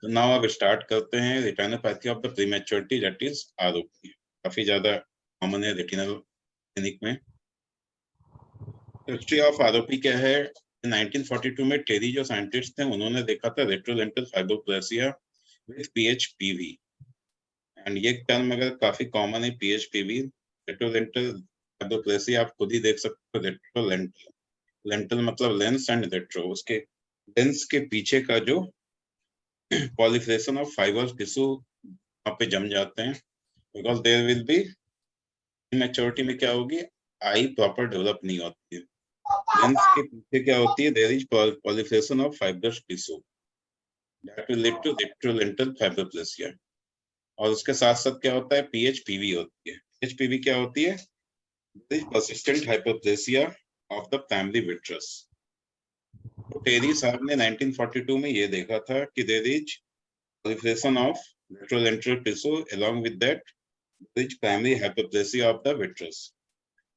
तो नाउ अब स्टार्ट करते हैं retinopathy of the prematurity that is ROP. काफी ज्यादा कॉमन है रेटिनल क्लिनिक में। हिस्ट्री ऑफ आरओपी क्या है? 1942 में टेरी जो साइंटिस्ट थे उन्होंने देखा था रेट्रोलेंटल फाइब्रोप्लेसिया विद पीएचपीवी। एंड ये टर्म अगर काफी कॉमन है पीएचपीवी रेट्रोलेंटल फाइब्रोप्लेसिया, आप खुद ही देख सकते हो। रेट्रोलेंटल, लेंटल मतलब लेंस एंड रेट्रो, उसके लेंस के पीछे का जो पॉलीफ्रेशन ऑफ फाइबर टिश्यू वहां पे जम जाते हैं, because there will be maturity में क्या होगी, आई प्रॉपर डेवलप नहीं होती है। लेंस के पीछे क्या होती है, there is proliferation of fibrous tissue that will lead to retrolental fibroplasia. और उसके साथ साथ क्या होता है, पीएचपीवी होती है। पीएचपीवी क्या होती है, persistent hyperplasia of the primary vitreous। तो टेरी साहब ने 1942 में ये देखा था कि there is proliferation of retrolenteral tissue along with that there is primary hyperplasia of the vitreous।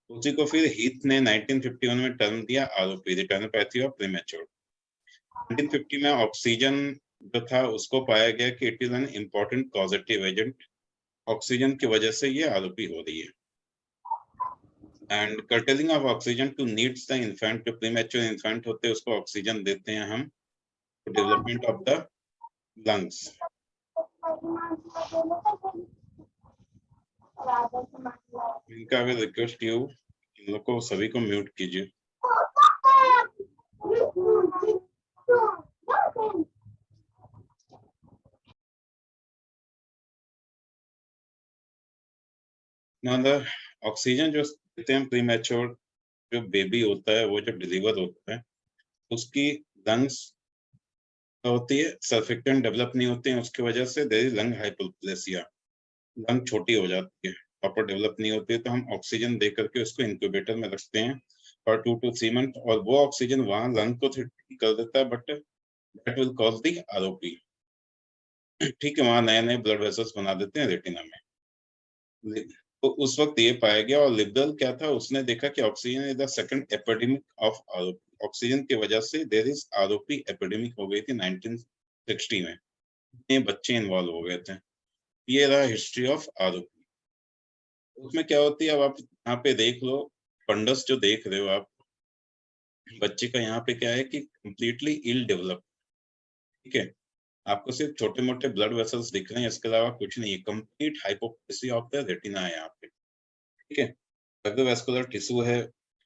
उसी को फिर हीथ ने 1951 में टर्म दिया आरओपी, रेटिनोपैथी ऑफ प्रीमैच्योर। 1950 में ऑक्सीजन जो था उसको पाया गया कि it is an important causative agent, oxygen की वजह से ये आरओपी हो रही है। And curtailing of oxygen to needs the infant, जो प्रीमैच्योर इन्फेंट होते हैं उसको ऑक्सीजन देते हैं हम डेवलपमेंट ऑफ द लंग्स। इनका भी रिक्वेस्ट यू इन लोग को सभी को म्यूट कीजिए। ऑक्सीजन जो देते हैं प्रीमैच्योर जो बेबी होता है, वो जब डिलीवर होता है उसकी लंग्स होती है सर्फिक्टेंट डेवलप नहीं होते हैं, उसकी वजह से there is lung hypoplasia, lung छोटी हो जाती है, प्रॉपर डेवलप नहीं होती है। तो हम ऑक्सीजन दे करके उसको इंक्यूबेटर में रखते हैं फॉर 2 to 3 मंथ, और वो ऑक्सीजन वहां लंग को ठीक कर देता है, but that will cause the ROP. ठीक है, वहां नए नए ब्लड वेसल्स बना देते हैं रेटिना में। तो उस वक्त ये पाया गया, और लिबरल क्या था, उसने देखा कि oxygen is the second epidemic of ROP. Oxygen की वजह से देयर इज आरओपी एपिडेमिक हो गई थी 1960 में, इतने बच्चे इन्वॉल्व हो गए थे। ये रहा हिस्ट्री ऑफ आरओपी। उसमें क्या होती है, अब आप यहाँ पे देख लो, फंडस जो देख रहे हो आप, बच्चे का यहाँ पे क्या है कि कंप्लीटली इल डेवलप, ठीक है, आपको सिर्फ छोटे मोटे ब्लड वेसल्स दिख रहे हैं, इसके अलावा कुछ नहीं है। Complete hypoplasia of the retina है यहाँ पे, ठीक है। कार्डियोवैस्कुलर टिश्यू है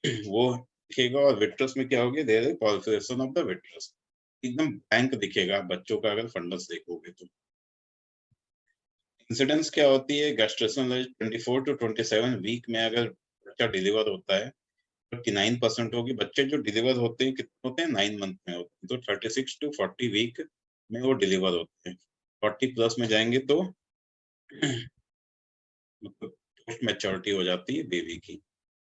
वो दिखेगा, और विट्रस में क्या होगी, there is proliferation of the vitreous, एकदम ब्लैंक दिखेगा बच्चों का अगर फंडस देखोगे तो। इंसिडेंस क्या होती है, गैस्ट्रेशन 24 to 27 वीक में अगर बच्चा डिलीवर होता है 39% होगी। बच्चे जो डिलीवर होते हैं कितने होते हैं, 9 मंथ में होते हैं, तो 36 to 40 वीक में वो डिलीवर होते हैं। 40 प्लस में जाएंगे तो मतलब पोस्ट मैच्योरिटी हो जाती है बेबी की।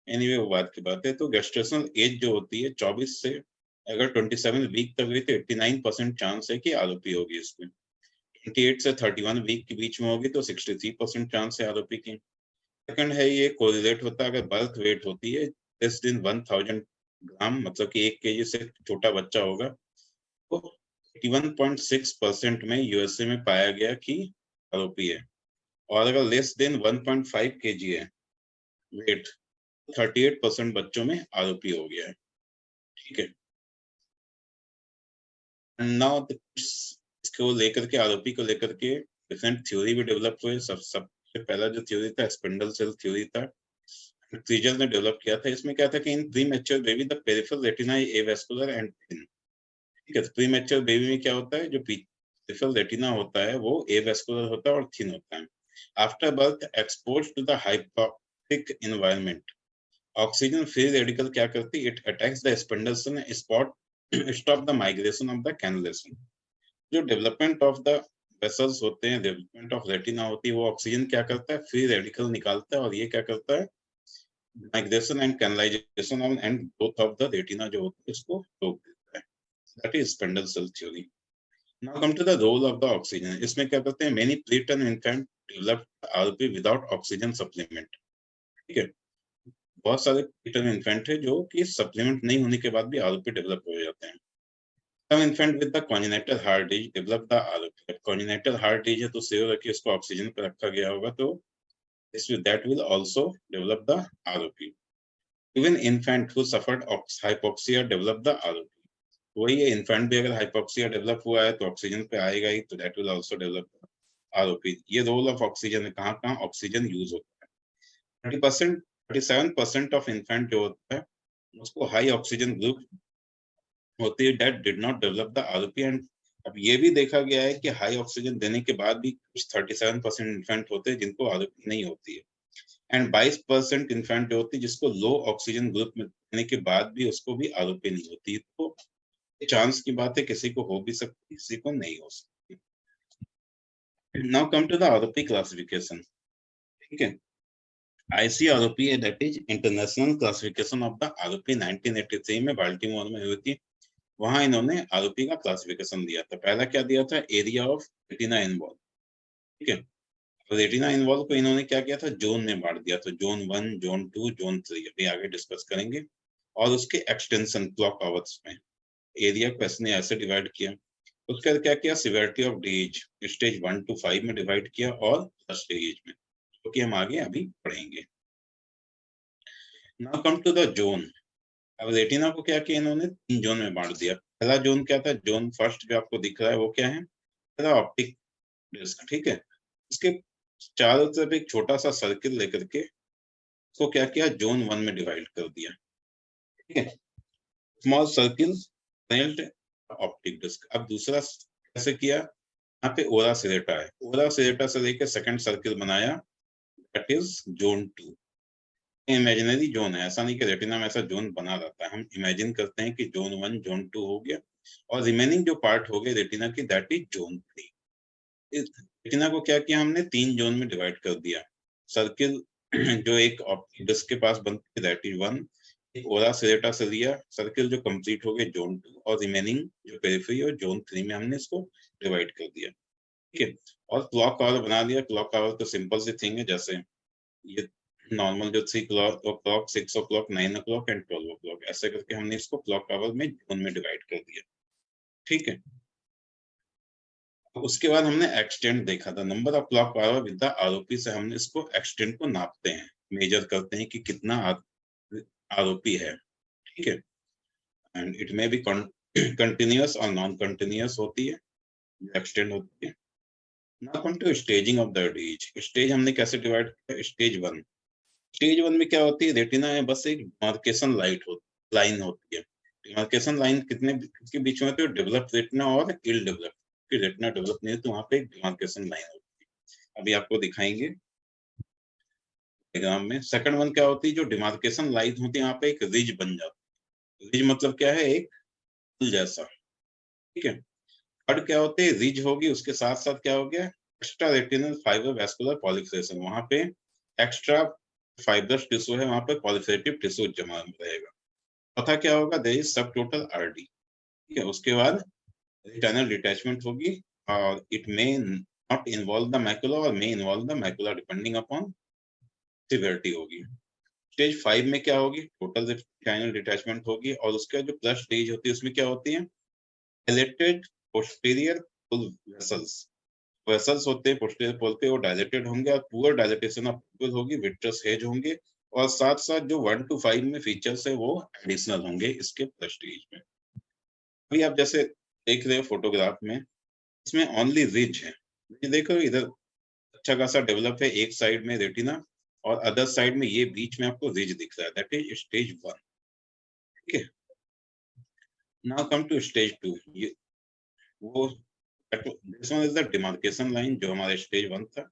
एनीवे वो बात की बात है। तो गेस्टेशनल एज जो होती है 24 से अगर 27 वीक तक गई तो 89% चांस है कि आरओपी होगी इसमें। 28 से 31 वीक के बीच में होगी तो 63% चांस है आरओपी की। सेकंड है, ये कोरिलेट होता है अगर बर्थ वेट होती है लेस देन 1000 ग्राम, मतलब कि 1 kg से छोटा बच्चा होगा, तो 81.6% में यूएसए में पाया गया कि आरओपी है। और अगर लेस देन 1.5 kg है वेट, 38% बच्चों में आरओपी हो गया है, ठीक है। नाउ इसको लेकर के, आरओपी को लेकर के डिफरेंट थ्योरी भी डेवलप हुए। सबसे पहला जो थ्योरी था स्पिंडल सेल थ्योरी था, क्रीजर ने डेवलप किया था। इसमें क्या था कि in premature baby the peripheral retina is avascular and thin, ठीक है। प्रीमैच्योर बेबी में क्या होता है, जो पेरिफेरल रेटिना होता है वो एवास्कुलर होता है और थिन होता है। After birth exposed to the hypoxic environment, oxygen free radical क्या करती है, it attacks the spindle cell spot, stop the migration of the canalization. जो डेवलपमेंट ऑफ द वेसल्स होते हैं, डेवलपमेंट ऑफ रेटिना होती है, वो ऑक्सीजन क्या करता है, फ्री रेडिकल निकालता है, और ये क्या करता है, migration and canalization of and growth of the retina जो होता है इसको रोक देता है। That is spindle cell theory. Now come to the role of the oxygen. इसमें क्या करते हैं, many preterm infant develop ROP without oxygen supplement, ठीक है। बहुत सारे प्रीटर्म इन्फेंट है जो कि सप्लीमेंट नहीं होने के बाद भी आरओपी डेवलप हो जाते हैं। Some infant with the congenital heart disease develop the ROP. Congenital heart disease है तो श्योर है कि उसको ऑक्सीजन पर रखा गया होगा, तो that will also develop the ROP. Even infant who suffered hypoxia develop the ROP. वही है, इन्फेंट भी अगर हाइपोक्सिया डेवलप हुआ है तो ऑक्सीजन पे आएगा ही, तो that will also develop ROP. ये रोल ऑफ ऑक्सीजन है, कहाँ कहाँ ऑक्सीजन यूज होता है। 37% ऑफ इन्फेंट जो होता है उसको हाई ऑक्सीजन ग्रुप होती है, that did not develop the ROP. And अब ये भी देखा गया है कि हाई ऑक्सीजन देने के बाद भी कुछ 37% इन्फेंट होते हैं जिनको आरओपी नहीं होती है, एंड 22% इन्फेंट जो होती है जिसको लो ऑक्सीजन ग्रुप में देने के बाद भी उसको भी आरओपी नहीं होती। तो चांस की बात है, किसी को हो भी सकती, किसी को नहीं हो सकती। Now come to the ROP classification. ठीक है, ICROP that is international classification of the ROP 1983 में बाल्टीमोर में हुई थी। वहां इन्होंने आरओपी का क्लासिफिकेशन दिया था। पहला क्या दिया था, एरिया ऑफ रेटिना इन्वॉल्व। ठीक है, रेटिना इन्वॉल्व को इन्होंने क्या किया था, जोन में बांट दिया था, जोन 1, जोन 2, जोन 3, अभी आगे डिस्कस करेंगे। और उसके एक्सटेंशन क्लॉक आवर्स में एरिया को इसने ऐसे डिवाइड किया। उसके बाद क्या किया, severity of disease stage 1 to 5 में डिवाइड किया और फर्स्ट स्टेज में, क्योंकि हम आगे अभी पढ़ेंगे। Now come to the zone. अब रेटिना को क्या किया इन्होंने, 3 जोन में बांट दिया। पहला जोन क्या था, जोन फर्स्ट जो आपको दिख रहा है वो क्या है, ऑप्टिक डिस्क। ठीक है, इसके चारों तरफ एक छोटा सा सर्किल लेकर के उसको क्या किया, जोन 1 में डिवाइड कर दिया। ठीक है, स्मॉल सर्किल ऑप्टिक डिस्क। अब दूसरा कैसे किया, यहाँ पे ओरा सिरेटा है, ओरा सिरेटा से लेकर सेकंड सर्किल बनाया, that is zone 2। Imaginary zone है, ऐसा नहीं कि रेटिना में ऐसा जोन बना रहता है, हम इमेजिन करते हैं कि जोन 1 जोन 2 हो गया और रिमेनिंग जो पार्ट हो गए रेटिना की, दैट इज जोन 3। रेटिना को क्या किया हमने, 3 जोन में डिवाइड कर दिया। सर्किल जो एक ऑप्टिक डिस्क के पास बनती है दैट इज 1, एक ओरा सिरेटा से लिया सर्किल जो कंप्लीट हो गए जोन 2, और रिमेनिंग जो पेरिफेरी और जोन 3 में हमने इसको डिवाइड कर दिया। ठीक है, और क्लॉक आवर बना दिया। क्लॉक आवर तो सिंपल सी थिंग है, जैसे ये नॉर्मल जो 3 o'clock 6 o'clock 9 o'clock and 12 o'clock, ऐसे करके हमने इसको क्लॉक आवर में जोन में डिवाइड कर दिया। ठीक है, उसके बाद हमने एक्सटेंट देखा था, number of clock hour with the ROP से हमने इसको एक्सटेंट को नापते हैं, मेजर करते हैं कि कितना आरओपी है। ठीक है, एंड इट में भी कंटिन्यूअस और नॉन कंटिन्यूअस होती है, एक्सटेंड होती है। Now come to staging of the disease. Stage हमने कैसे डिवाइड किया, स्टेज 1। स्टेज 1 में क्या होती है, रेटिना में बस एक डिमार्केशन लाइन होती है। डिमार्केशन लाइन कितने के बीच में होती है, डेवलप रेटिना और इल डेवलप। कि रेटिना डेवलप नहीं है तो वहां पे एक डिमार्केशन लाइन होती है, अभी आपको दिखाएंगे डायग्राम में। सेकंड वन क्या होती है, जो डिमार्केशन लाइन होती है यहाँ पे एक रिज बन जाती है। रिज मतलब क्या है, एक पुल जैसा। ठीक है, थर्ड क्या होते हैं, रिज होगी, उसके साथ साथ क्या हो गया, एक्स्ट्रा रेटिनल फाइबर वेस्कुलर पॉलिफेरेशन, वहां पे एक्स्ट्रा फाइब्रस टिश्यू है, वहां पे पॉलिफेरेटिव टिश्यू जमा रहेगा। चौथा क्या होगा, there is subtotal RD. ठीक है, उसके बाद रेटिनल डिटैचमेंट होगी और it may not involve the macula और may involve the macula depending upon severity होगी। स्टेज 5 में क्या होगी, टोटल रेटिनल डिटैचमेंट होगी, और उसका जो प्लस स्टेज होती है उसमें क्या होती है, डायलेटेड पोस्टीरियर पुल वेसल्स। वेसल्स होते हैं पोस्टीरियर पोल पे, वो डायलेटेड होंगे और पुअर डायलेटेशन ऑफ पुल होगी, विट्रस हेज होंगे, और साथ साथ जो 1 to 5 में फीचर्स है वो एडिशनल होंगे इसके प्रेस्टीज में। अभी आप जैसे देख रहे हो फोटोग्राफ में, इसमें ओनली रिज है, ये देखो इधर अच्छा खासा डेवलप है एक साइड में रेटिना, और अदर साइड में ये बीच में आपको रिज दिख रहा है, दैट इज स्टेज 1। ठीक है, नाउ कम टू स्टेज 2। ये वो this one is the demarcation line जो हमारे स्टेज 1 था,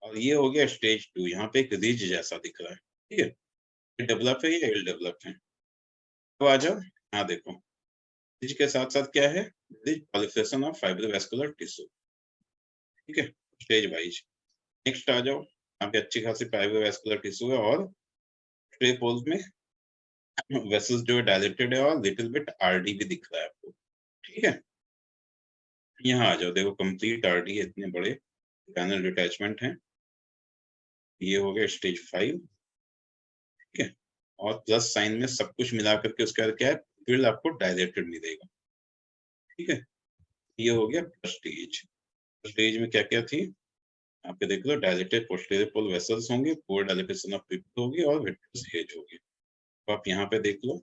और ये हो गया स्टेज 2। यहाँ पे एक रिज जैसा दिख रहा है। ठीक है, ये डेवलप है, ये इल डेवलप है। तो आ जाओ, यहाँ देखो, रिज के साथ साथ क्या है, पॉलिफेरेशन ऑफ फाइब्रोवैस्कुलर टिश्यू। ठीक है, स्टेज वाइज। नेक्स्ट आ जाओ, यहाँ पे अच्छी खासी फाइब्रोवैस्कुलर टिश्यू है, और ट्रे पोल्स में वेसल्स जो है डायलेटेड है, और लिटिल बिट आरडी भी दिख रहा है आपको। ठीक है, यहाँ आ जाओ, देखो कंप्लीट आरडी है, इतने बड़े पैनल डिटैचमेंट है। ये हो गया स्टेज 5। ठीक है, और प्लस साइन में सब कुछ मिला करके उसके बाद क्या है, फील्ड आपको डायलेटेड मिलेगा। ठीक है, ये हो गया प्लस स्टेज। स्टेज में क्या क्या थी यहाँ पे देख लो, डायलेटेड पोस्टीरियर पोल वेसल्स होंगे, पुअर डायलेटेशन ऑफ पिप होगी और विट्रस एज होगी। तो आप यहाँ पे देख लो,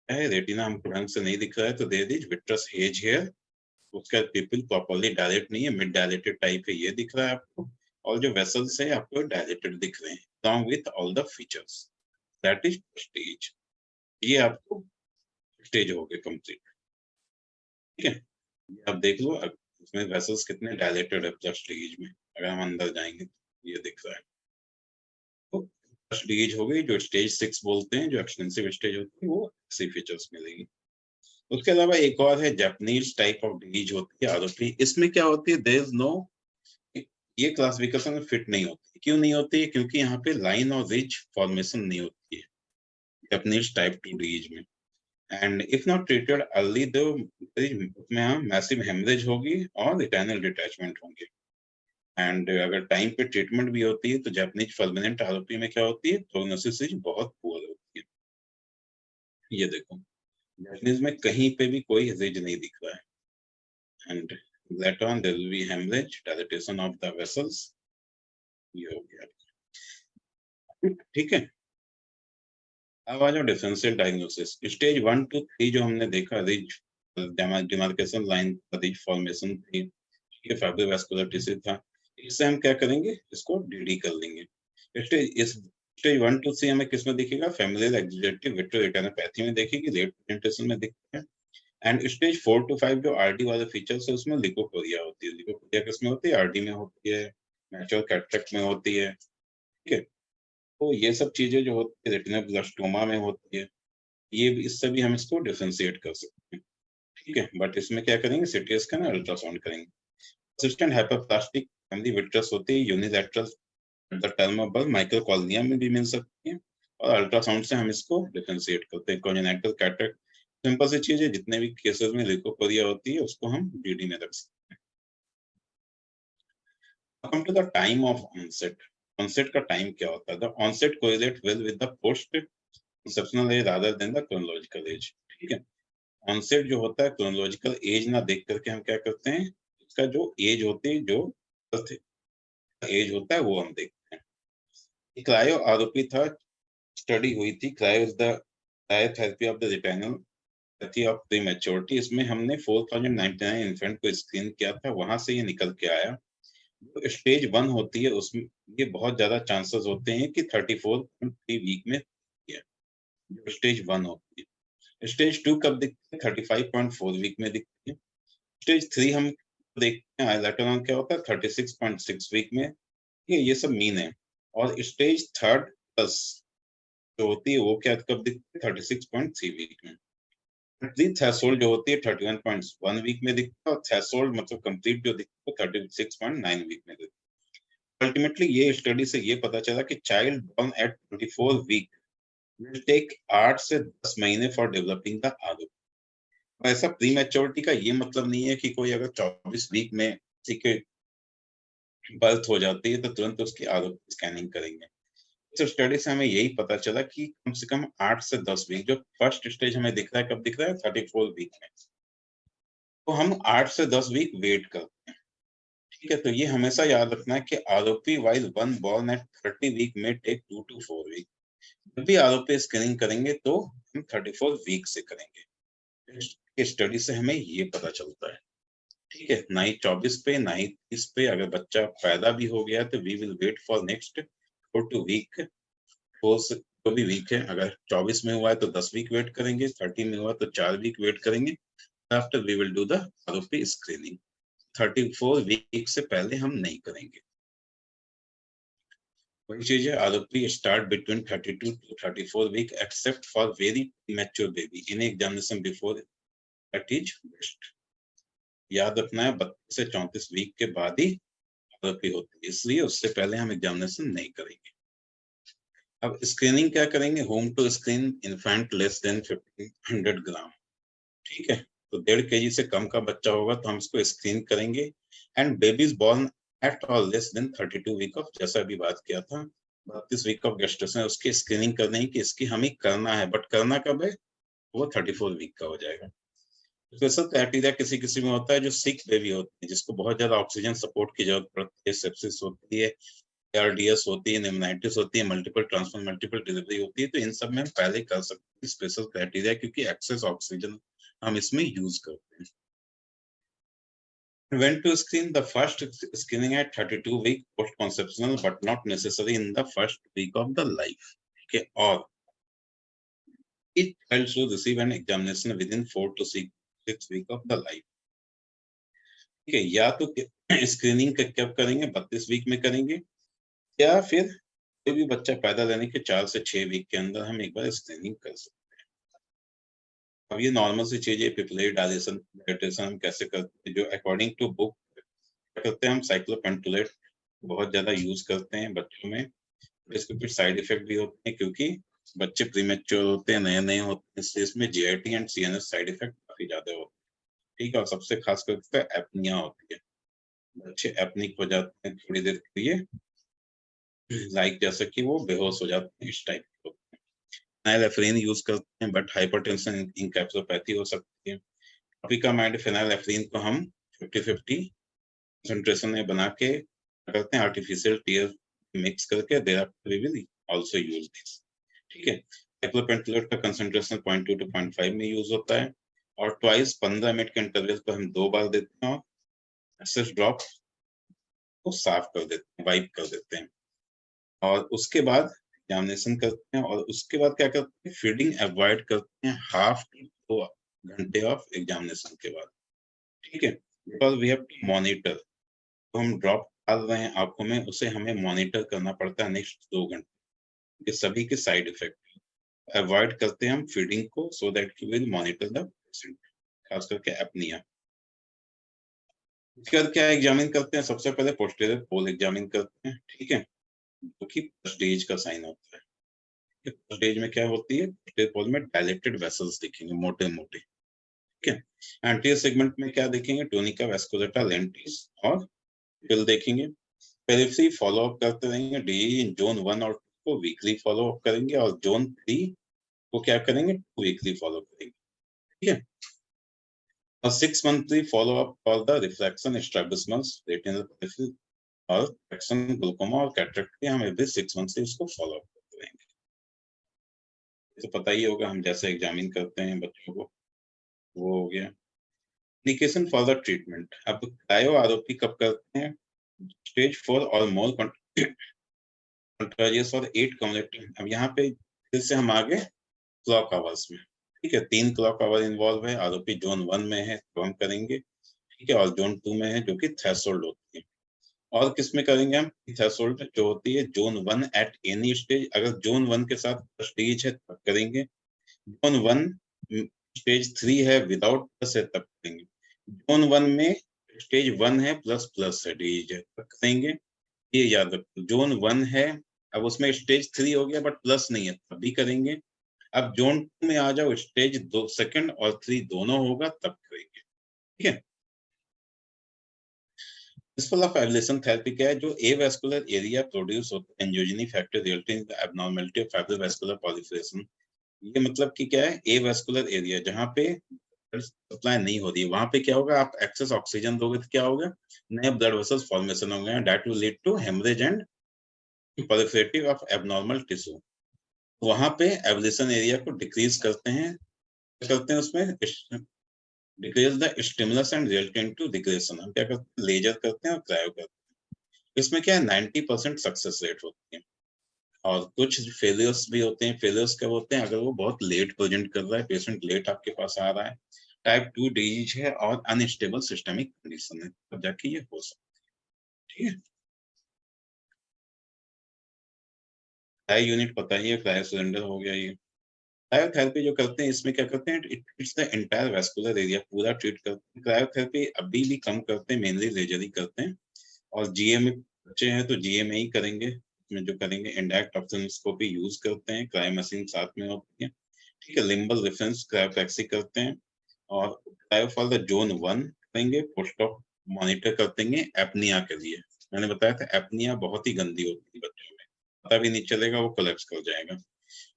है रेटिना हमको ढंग से नहीं दिख रहा है तो दे दीजिए विट्रस एज हेयर, उसका पीपल प्रॉपर्ली डायलेट नहीं है, मिड डायलेटेड टाइप है, ये दिख रहा है आपको, और जो वेसल्स है आपको डायलेटेड दिख रहे हैं, along with all the features, that is stage। ये आपको स्टेज हो गए कंप्लीट, ठीक है। ये आप देख लो इसमें वेसल्स कितने डायलेटेड है प्लस स्टेज में, अगर हम अंदर जाएंगे तो ये दिख रहा है। तो स्टेज हो गई, जो स्टेज 6 बोलते हैं, जो एक्सटेंसिव स्टेज होती है, वो ऐसी फीचर्स मिलेगी। उसके अलावा एक और है जापानीज टाइप ऑफ डिजीज होती है आरओपी। इसमें क्या होती है, देयर इज नो, ये क्लासिफिकेशन में फिट नहीं होती। क्यों नहीं होती है? क्योंकि यहाँ पे लाइन और रिज फॉर्मेशन नहीं होती है जापानीज टाइप 2 डिजीज में। And if not treated early तो उसमें मैसिव हेमरेज होगी और रिटाइनल डिटैचमेंट होंगे। एंड अगर टाइम पे ट्रीटमेंट भी होती है तो जापानीज फल्मिनेंट आरओपी में क्या होती है, प्रोग्नोसिस बहुत पुअर होती है। ये देखो जापानीज में कहीं पे भी कोई रिज नहीं दिख रहा है। And later on there will be hemorrhage, dilatation of the vessels, ये हो गया, ठीक है। अब आ जाओ डिफरेंशियल डायग्नोसिस। स्टेज 1 to 3 जो हमने देखा, ridge demarcation line ridge formation थी, ये फाइब्रोवास्कुलर टिश्यू था, इससे हम क्या करेंगे, इसको डीडी कर लेंगे। स्टेज 1 to 3 हमें किसमें दिखेगा, फैमिलियल एक्जिलेटिव विट्रोरेटिनोपैथी में देखेगी, रेट प्रेजेंटेशन में दिखता है। एंड स्टेज 4 to 5 जो आरडी वाले फीचर्स है उसमें लिकोपोरिया होती है। लिकोपोरिया किसमें होती है, आरडी में होती है, मैच्योर कैटरेक्ट में होती है, ठीक है। तो ये सब चीजें जो होती है रेटिनोब्लास्टोमा में होती है, ये भी, इससे भी हम इसको डिफरेंशिएट कर सकते हैं, ठीक है। बट इसमें क्या करेंगे, सीटी स्कैन और अल्ट्रासाउंड करेंगे। पर्सिस्टेंट हाइपरप्लास्टिक फैमिली विट्रस होती है, unilateral the term of birth microcornea में भी मिल सकती है, और अल्ट्रासाउंड से हम इसको डिफरेंशिएट करते हैं। कॉन्जेनिटल कैटरेक्ट सिंपल सी चीज है, जितने भी केसेस में लिकोपोरिया होती है उसको हम डीडी में रख सकते हैं। Come to the time of onset. Onset का टाइम क्या होता है, the onset correlate well with the post conceptional age rather than the chronological age, ठीक है। ऑनसेट जो होता है क्रोनोलॉजिकल एज ना देख करके हम क्या करते हैं, इसका जो एज होती है, जो एज होता है वो हम देखते हैं। क्रायो आरोपी था, स्टडी हुई थी, cryo is the cryotherapy of the retinal of prematurity. इसमें हमने 4099 इन्फेंट को स्क्रीन किया था, वहां से ये निकल के आया। जो स्टेज 1 होती है उसमें ये बहुत ज्यादा चांसेस होते हैं कि 34.3 वीक में है, जो स्टेज 1 होती है। स्टेज 2 कब दिखती है, 35.4 वीक में दिखती है। स्टेज 3 हम देखते हैं लेटर ऑन क्या होता है, 36.6 वीक में, ये सब मीन है। और स्टेज 3 प्लस जो होती है वो क्या कब दिखती है, 36.3 वीक में। थ्रेशोल्ड जो होती है 31.1 वीक में दिखता है, और थ्रेशोल्ड मतलब कंप्लीट जो दिखता है 36.9 वीक में दिखता है। अल्टीमेटली ये स्टडी से ये पता चला कि child born at 24 week will take 8 से 10 महीने फॉर डेवलपिंग द आदत। ऐसा प्री मैच्योरिटी का ये मतलब नहीं है कि कोई अगर 24 वीक में किसी के बर्थ हो जाती है तो तुरंत उसकी आदत स्कैनिंग करेंगे। तो स्टडी से हमें यही पता चला कि कम से कम 8 से 10 वीक, जो फर्स्ट स्टेज हमें दिख रहा है कब दिख रहा है, 34 वीक में, तो हम 8 से 10 वीक वेट करते हैं, ठीक है। तो ये हमेशा याद रखना है कि ROP while one born at 30 week में टेक 2 to 4 वीक। जब भी आरोपी स्कैनिंग करेंगे तो हम 34 वीक से करेंगे। इस स्टडी से हमें ये पता चलता है, ठीक है। ना ही 24 पे ना ही 30 पे, अगर बच्चा पैदा भी हो गया तो we will wait for next 4 to week, जो भी वीक है। अगर 24 में हुआ है तो 10 वीक वेट करेंगे, 30 में हुआ तो 4 वीक वेट करेंगे। After we will do the ROP screening. 34 week से पहले हम नहीं करेंगे। वही चीज है, ROP start between 32 to 34 week except for very mature baby in examination before, that is best. याद रखना है 32 से 34 वीक के बाद ही आरोपी होती है, इसलिए उससे पहले हम एग्जामिनेशन नहीं करेंगे। अब स्क्रीनिंग क्या करेंगे, whom to screen infant less than 1500 gram, ठीक है। तो 1.5 kg से कम का बच्चा होगा तो हम इसको स्क्रीन करेंगे। एंड बेबीज बोर्न एट और लेस देन 32 वीक ऑफ, जैसा अभी बात किया था 32 वीक ऑफ गेस्टेशन, उसकी स्क्रीनिंग करनी है कि इसकी हमें करना है, बट करना कब है, वो 34 वीक का हो जाएगा। स्पेशल क्राइटेरिया किसी किसी में होता है जो सिक बेबी होते हैं, जिसको बहुत ज्यादा ऑक्सीजन सपोर्ट की जरूरत पड़ती है, सेप्सिस होती है, ARDS होती है, निमोनाइटिस होती है, मल्टीपल ट्रांसफर मल्टीपल डिलीवरी होती है, तो इन सब में हम पहले कर सकते हैं स्पेशल क्राइटेरिया, क्योंकि एक्सेस ऑक्सीजन हम इसमें यूज करते हैं। When to screen, the first screening at 32 week post conceptional, but not necessary in the first week of the life. Okay, or each child should receive an examination within 4 to 6 week of the life. ठीक है, या तो screening कब करेंगे, 32 week में करेंगे, या फिर कोई भी बच्चा पैदा लेने के 4 से 6 वीक के अंदर हम एक बार स्क्रीनिंग कर सकते हैं। अब ये नॉर्मल सी चीज है, पिपलेट डायलेशन डायटेशन हम कैसे करते हैं, जो अकॉर्डिंग टू बुक करते हैं, हम साइक्लोपेंटोलेट बहुत ज्यादा यूज करते हैं बच्चों में। इसके कुछ साइड इफेक्ट भी होते हैं, क्योंकि बच्चे प्रीमेच्योर होते हैं, नए नए होते हैं, इसलिए इसमें GIT and CNS side effect काफी ज्यादा होते हैं। ठीक है, और सबसे खास करके एपनिया होती है, बच्चे एपनिक हो जाते हैं थोड़ी देर के लिए, लाइक जैसे कि वो बेहोश हो जाते हैं, इस टाइप के होते हैं। फेनाइलेफ्रीन यूज करते हैं, बट हाइपरटेंशन इंकैप्सुलोपैथी हो सकती है। टॉपिकामाइड फेनाइलेफ्रीन को हम 50-50 कंसंट्रेशन में बना के करते हैं, आर्टिफिशियल टीयर मिक्स करके, thereafter we will also use this. ठीक है, साइक्लोपेंटोलेट का कंसंट्रेशन 0.2 to 0.5 में यूज होता है, और ट्वाइस 15 मिनट के इंटरवल पर हम 2 बार देते हैं, और एक्सेस ड्रॉप को साफ कर देते हैं, वाइप कर देते हैं, और उसके बाद एग्जामिनेशन करते हैं, और उसके बाद क्या करते हैं, फीडिंग अवॉइड करते हैं हाफ टू 2 घंटे ऑफ एग्जामिनेशन के बाद। ठीक है, because we have to monitor, तो हम ड्रॉप डाल रहे हैं आंखों में, उसे हमें मॉनिटर करना पड़ता है नेक्स्ट 2 घंटे के, सभी के साइड इफेक्ट अवॉइड करते हैं हम फीडिंग को, so that we will monitor the patient, खास करके एपनिया। उसके बाद क्या एग्जामिन करते हैं, सबसे पहले पोस्टीरियर पोल एग्जामिन करते हैं। ठीक है, जो कि स्टेज का साइन होता है। स्टेज में क्या होती है, पोस्टीरियर पोल में डायलेटेड वेसल्स दिखेंगे, मोटे मोटे। ठीक है, एंटीरियर सेगमेंट में क्या देखेंगे, टोनिका वेस्कुलेटा लेंटिस और फिल देखेंगे। पेरिफेरी फॉलो अप करते रहेंगे, डी जोन 1 और 2 को वीकली फॉलो अप करेंगे, और जोन 3 को क्या करेंगे, 2 वीकली फॉलो करेंगे। ठीक है, और 6 monthly follow up for the reflection strabismus retinal periphery और फ्रैक्शन ग्लूकोमा और कैटरेक्ट के हम एवरी 6 मंथ से इसको फॉलो अप करते रहेंगे। तो पता ही होगा हम जैसे एग्जामिन करते हैं बच्चों को, वो हो गया। इंडिकेशन फॉर द ट्रीटमेंट, अब क्रायो आरओपी कब करते हैं, स्टेज 4 और मोर कंट्राजियस और 8 कम्युलेटिव। अब यहाँ पे फिर से हम आगे क्लॉक आवर्स में। ठीक है, 3 क्लॉक आवर इन्वॉल्व है, आरओपी जोन 1 में है तो हम करेंगे। ठीक है, और जोन 2 में है जो कि थ्रेशोल्ड होती है। और किस में करेंगे हम, थ्रेशोल्ड जो होती है जोन 1 एट एनी स्टेज, अगर जोन 1 के साथ स्टेज है तब करेंगे, जोन 1 स्टेज 3 है विदाउट प्लस है तब करेंगे, जोन 1 में स्टेज 1 है प्लस प्लस है डीज है तब करेंगे। ये याद रखो, जोन 1 है, अब उसमें स्टेज 3 हो गया बट प्लस नहीं है तब भी करेंगे। अब जोन 2 में आ जाओ, स्टेज 2 सेकंड और 3 दोनों होगा तब करेंगे। ठीक है, प्रिंसिपल ऑफ एब्लेशन थेरेपी क्या है, जो एवास्कुलर एरिया प्रोड्यूस होता है angiogenic factor resulting in the abnormality of fibrovascular proliferation. ये मतलब कि क्या है, एवास्कुलर एरिया जहाँ पे सप्लाई नहीं हो रही है, वहां पे क्या होगा, आप एक्सेस ऑक्सीजन दोगे तो क्या होगा, नए ब्लड वेसल्स फॉर्मेशन होंगे, that will lead to haemorrhage and proliferative of abnormal tissue. वहां पे एब्लेशन एरिया को डिक्रीज करते हैं, क्या करते हैं उसमें, decrease the stimulus and resultant to regression. हम क्या करते हैं, लेजर करते हैं और क्रायो करते हैं। इसमें क्या है, 90% सक्सेस रेट होती है, और कुछ फेलियर्स भी होते हैं। फेलियर्स कब होते हैं, अगर वो बहुत लेट प्रेजेंट कर रहा है, पेशेंट लेट आपके पास आ रहा है, टाइप 2 डिजीज है और अनस्टेबल सिस्टमिक कंडीशन है, तब जाके ये हो सकता है। ठीक है, क्रायो यूनिट पता ही है, क्रायो सिलेंडर हो गया। ये क्रायोथेरेपी जो करते हैं, इसमें क्या करते हैं, it's the entire vascular area पूरा ट्रीट करते हैं। क्रायोथेरेपी अभी भी कम करते हैं, मेनली लेजर ही करते हैं, और जीएमए बच्चे हैं तो जीएमए ही करेंगे। इसमें जो करेंगे इंडायरेक्ट ऑप्थेल्मोस्कोपी यूज करते हैं, क्रायो मशीन साथ में होती है। ठीक है, लिम्बल रेफरेंस क्रायोप्लेक्सी करते हैं, और क्रायो फॉर द जोन 1 करेंगे, पोस्ट ऑप मॉनिटर करते हैं एपनिया के लिए। मैंने बताया था एपनिया बहुत ही गंदी होती है बच्चों में, पता भी नहीं चलेगा, वो कोलैप्स कर जाएगा।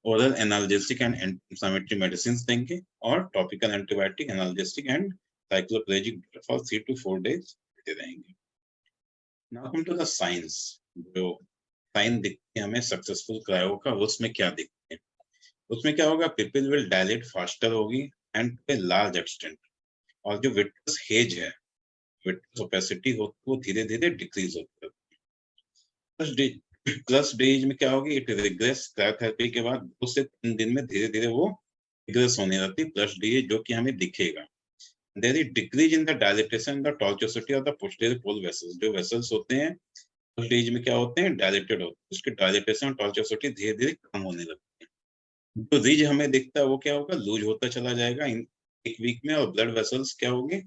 Oral analgesic and anti-inflammatory medicine देंगे और topical antibiotic, analgesic and cycloplegic for 3 to 4 days दे रहेंगे। Now come to the signs. जो साइन दिखते हैं हमें सक्सेसफुल क्रायो का, उसमें क्या दिखते हैं? उसमें क्या होगा, पिपिल विल डायलेट फास्टर होगी and to a large extent, और जो विट्रस हेज है, विट्रस ओपेसिटी हो, वो धीरे धीरे डिक्रीज होता है। प्लस डेज में क्या होगी, इट रिग्रेस क्रायोथेरेपी के बाद 2 से 3 दिन में धीरे धीरे वो रिग्रेस होने लगती है प्लस डेज, जो कि हमें दिखेगा। There is decrease in the dilatation the tortuosity of the posterior pole vessels. जो वेसल्स होते हैं प्लस डेज में क्या होते हैं, डायलेटेड होते हैं, उसके डायलेटेशन और टॉर्चोसिटी धीरे धीरे कम होने लगती है। जो रिज हमें दिखता है वो क्या होगा, लूज होता चला जाएगा इन एक वीक में, और ब्लड वेसल्स क्या होंगे,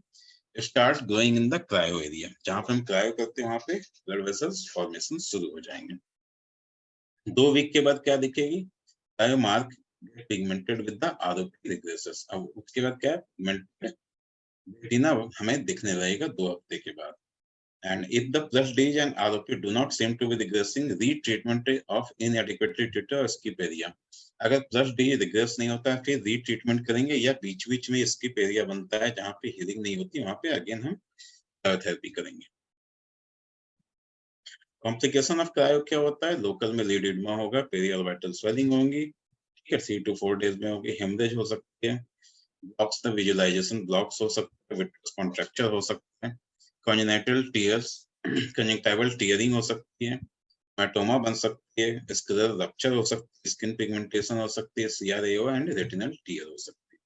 start growing in the cryo area. जहां पे हम क्रायो करते हैं वहां पे ब्लड वेसल्स फॉर्मेशन शुरू हो जाएंगे। 2 वीक के बाद क्या दिखेगी, cryo mark pigmented with the ROP regresses. अब उसके बाद क्या है, पिगमेंटेड रेटिना हमें दिखने लगेगा 2 हफ्ते के बाद। And if the plus Ds and ROP do not seem to be regressing, retreatment of inadequately treated or skip area। अगर प्लस डी रिग्रेस नहीं होता है फिर रीट्रीटमेंट करेंगे, या बीच बीच में स्किप एरिया बनता है जहां पे हीलिंग नहीं होती, वहां पे अगेन हम क्रायोथेरेपी करेंगे। कॉम्प्लिकेशन ऑफ क्रायो क्या होता है, लोकल में लीड इडमा होगा, पेरिऑर्बिटल स्वेलिंग होंगी, ठीक है, 3 to 4 days में होगी, हेमरेज हो सकते हैं, ब्लॉक्स द विजुअलाइजेशन ब्लॉक्स हो सकते हैं, विट्रस कॉन्ट्रैक्चर हो सकते हैं, कॉन्जेनिटल टीयर्स कंजंक्टिवल टीयरिंग हो सकती है, हेमाटोमा बन सकती है, स्क्लेरल रप्चर हो सकती है, स्किन पिगमेंटेशन हो सकती है, सीआरएओ एंड रेटिनल टीयर हो सकती है।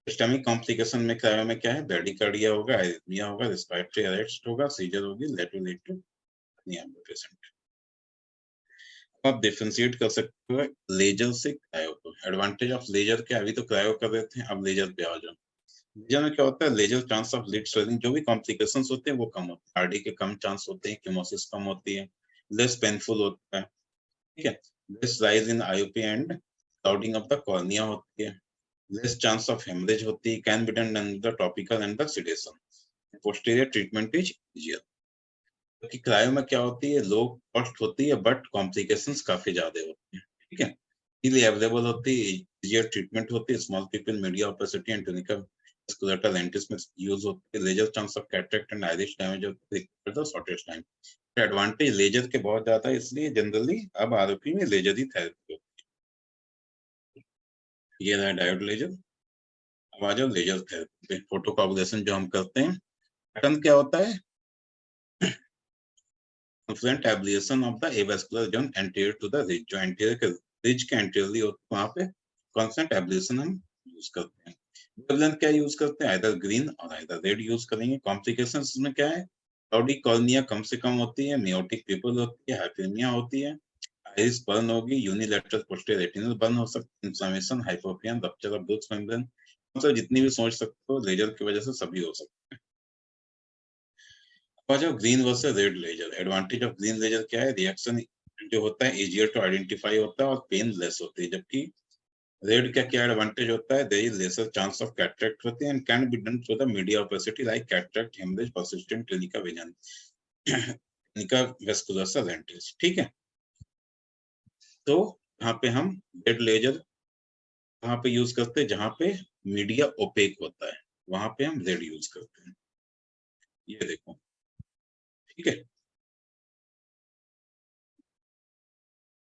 सिस्टमिक कॉम्प्लिकेशन में क्रायो में क्या है, ब्रैडिकार्डिया होगा, आरिथमिया होगा, रेस्पिरेटरी अरेस्ट होगा, सीजर होगी, that will lead to patient. आप डिफरेंशिएट कर सकते हो लेजर से क्रायो को। एडवांटेज ऑफ लेजर क्या, अभी तो क्रायो कर रहे थे, अब लेजर पे आ जाओ। लेजर में क्या होता है, laser chance of lid swelling, जो भी कॉम्प्लिकेशंस होते हैं वो कम होते हैं, आरडी के कम चांस होते हैं, कीमोसिस कम होती है, लेस पेनफुल होता है, ठीक है, less rise in IOP and clouding of the cornea होती है, लेस चांस ऑफ हेमरेज होती है, can be done under topical and the sedation, posterior treatment is easier. क्योंकि क्रायो में क्या होती है, लो कॉस्ट होती है बट कॉम्प्लिकेशंस काफी ज्यादा होती है, ठीक है, इजीली अवेलेबल होती है, इजियर ट्रीटमेंट होती है, small pupil, media opacity and tunical scleral lentis में यूज होती है, laser chance of cataract and iris damage होती है the shortest time. Advantage laser के बहुत ज्यादा है, इसलिए जनरली अब आरओपी में लेजर ही थेरेपी होती है। ये रहा डायोड लेजर। अब आ जाओ लेजर थेरेपी पे। फोटोकोगुलेशन जो हम करते हैं, पैटर्न क्या होता है, confluent ablation of the avascular zone anterior to the ridge। जो एंटीरियर के रिज के एंटीरियरली होते हैं वहां पे कॉन्स्टेंट एब्लेशन हम यूज करते हैं। वेवलेंथ क्या यूज करते हैं, आइदर ग्रीन और आइदर रेड यूज करेंगे। कॉम्प्लिकेशंस में क्या है, क्लाउडी कॉर्निया कम से कम होती है, मियोटिक पिपल होती है, हाइपरमिया होती है, आइरिस बर्न होगी, यूनिलैटरल पोस्टीरियर रेटिनल बर्न हो सकती है, inflammation, hypopyon, rupture of Bruch's membrane, मतलब जितनी भी सोच सकते हो लेजर की वजह से सभी हो सकते हैं। जो green versus red laser, advantage of green laser क्या है, रिएक्शन जो होता है इजियर टू आइडेंटिफाई होता है और पेन लेस होती है, जबकि रेड का क्या एडवांटेज होता है, there is lesser chance of cataract होती है and can be done through the media opacity like cataract, haemorrhage, persistent क्लिनिका विजन, क्लिनिका वेस्कुलर लेंटिस, ठीक है। तो यहाँ पे हम रेड लेजर वहां पे यूज करते हैं जहां पे मीडिया ओपेक होता है, वहां पे हम रेड यूज करते हैं। ये देखो, ठीक है,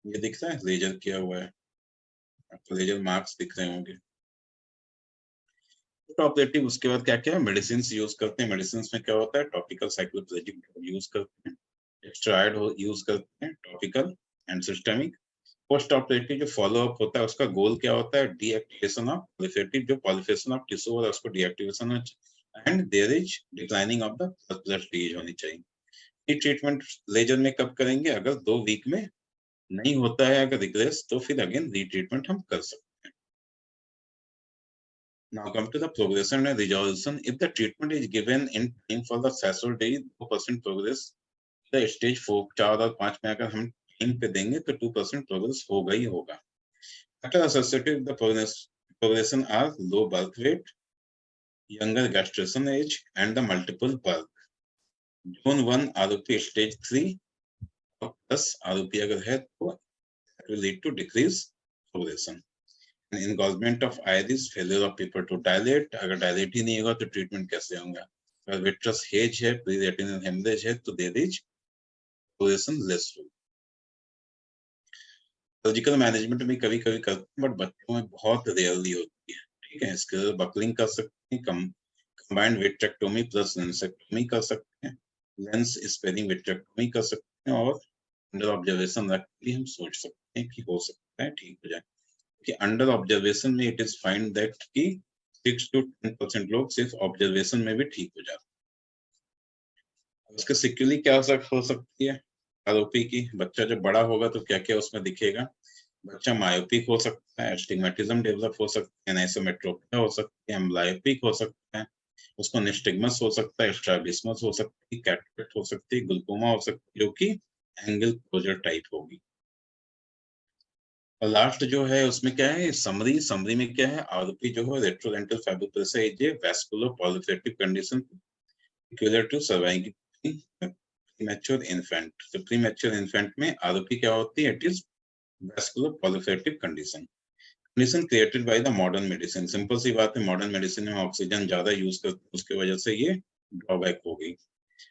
ये दिख रहा है लेजर किया हुआ है, आपको लेजर मार्क्स दिख रहे होंगे। ऑपरेटिव उसके बाद क्या क्या मेडिसिन यूज करते हैं, मेडिसिन में क्या होता है, टॉपिकल साइक्लोप्लेजिक यूज करते हैं, स्टेरॉइड यूज करते हैं, topical and systemic. Post operative जो फॉलो अप होता है उसका गोल क्या होता है, डीएक्टिवेशन ऑफ पॉलीफेटिव, जो पॉलीफेशन ऑफ टिश्यू और उसको deactivation and there is declining of the plus stage होनी चाहिए। ये ट्रीटमेंट लेजर में कब करेंगे, अगर 2 वीक में नहीं होता है अगर रिग्रेस, तो फिर अगेन रीट्रीटमेंट हम कर सकते हैं। Now come to the progression and resolution. If the treatment is given in time for the threshold day, 2% progress, the stage 4 4 और 5 में अगर हम टाइम पे देंगे तो 2% प्रोग्रेस होगा ही होगा। Factors associated with the progression are low birth weight, younger gestation age, and the multiple birth. Zone 1 आरोपी स्टेज 3 और प्लस आरोपी अगर है तो that will lead to decrease progression. And engorgement of iris, failure of people to dilate. अगर dilate ही नहीं होगा तो treatment कैसे होगा? अगर vitreous haze है, pre-retinal hemorrhage है, तो there is progression less होगी. सर्जिकल मैनेजमेंट भी कभी कभी करते हैं, बट बच्चों में बहुत रेयरली होती है. ठीक है, इसके बकलिंग कर सकते हैं, कंबाइंड विट्रेक्टोमी प्लस लेंसेक्टोमी कर सकते हैं, लेंस स्पेरिंग विट्रेक्टोमी कर सकते हैं, और अंडर ऑब्जर्वेशन रख के हम सोच सकते हैं कि हो सकता है ठीक हो जाए. कि अंडर ऑब्जर्वेशन में इट इज फाइंड दैट कि 6 to 10% लोग सिर्फ ऑब्जर्वेशन में भी ठीक हो जाते हैं. उसके सिक्वली क्या हो सकती है आरोपी की? बच्चा जब बड़ा होगा तो क्या क्या उसमें दिखेगा? बच्चा मायोपिक हो सकता है, एस्टिग्मेटिज्म डेवलप हो सकता है, एनाइसोमेट्रोपिया हो सकती है, एम्ब्लायोपिक हो सकता है, उसको निस्टिग्मस हो सकता है, स्ट्रैबिस्मस हो सकती है, कैटरेक्ट हो सकती है, ग्लूकोमा हो सकती है, जो कि एंगल क्लोजर टाइप होगी. और लास्ट जो है उसमें क्या है, समरी में क्या है, आरोपी जो है retrolental fibroplasia is a vascular proliferative condition peculiar to surviving premature infant. तो प्रीमेच्योर इन्फेंट में आरोपी क्या होती है? It is vascular proliferative condition created by the modern medicine. Simple सी बात है, मॉडर्न मेडिसिन में ऑक्सीजन ज्यादा यूज करते हैं, उसकी वजह से ये ड्रॉबैक हो गई.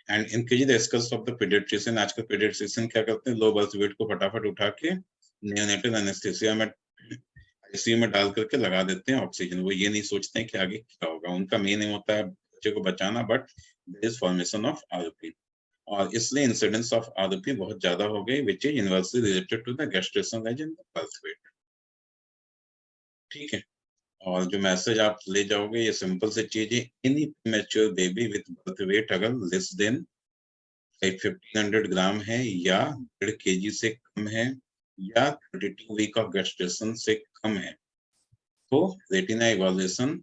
And increase the skills of the paediatrician. आजकल पीडियाट्रिशियन क्या करते हैं, लो बर्थ वेट को फटाफट उठा के नियोनेटल एनेस्थीसिया में आईसीयू में डाल करके लगा देते हैं ऑक्सीजन. वो ये नहीं सोचते हैं कि आगे क्या होगा. उनका मेन एम होता है बच्चे को बचाना, but there is formation of RP, और इसलिए इंसिडेंस ऑफ आरपी बहुत ज्यादा हो गई, which is inversely related to the gestation age in the birth weight. ठीक है, और जो मैसेज आप ले जाओगे ये सिंपल से चीज है, any premature baby with birth weight अगर लेस देन 1500 ग्राम है या 1.5 kg से कम है या 32 वीक ऑफ गैस्ट्रेशन से कम है, तो retina evaluation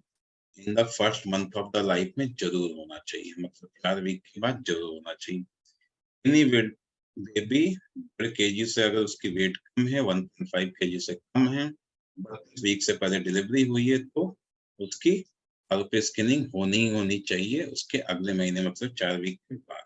in the first month of the life में जरूर होना चाहिए. मतलब 4 वीक के बाद जरूर होना चाहिए. एनी बेबी 1.5 kg से अगर उसकी वेट कम है, 1.5 kg से कम है, 32 वीक से पहले डिलीवरी हुई है, तो उसकी आरपी स्कैनिंग होनी चाहिए उसके अगले महीने, मतलब 4 वीक के बाद.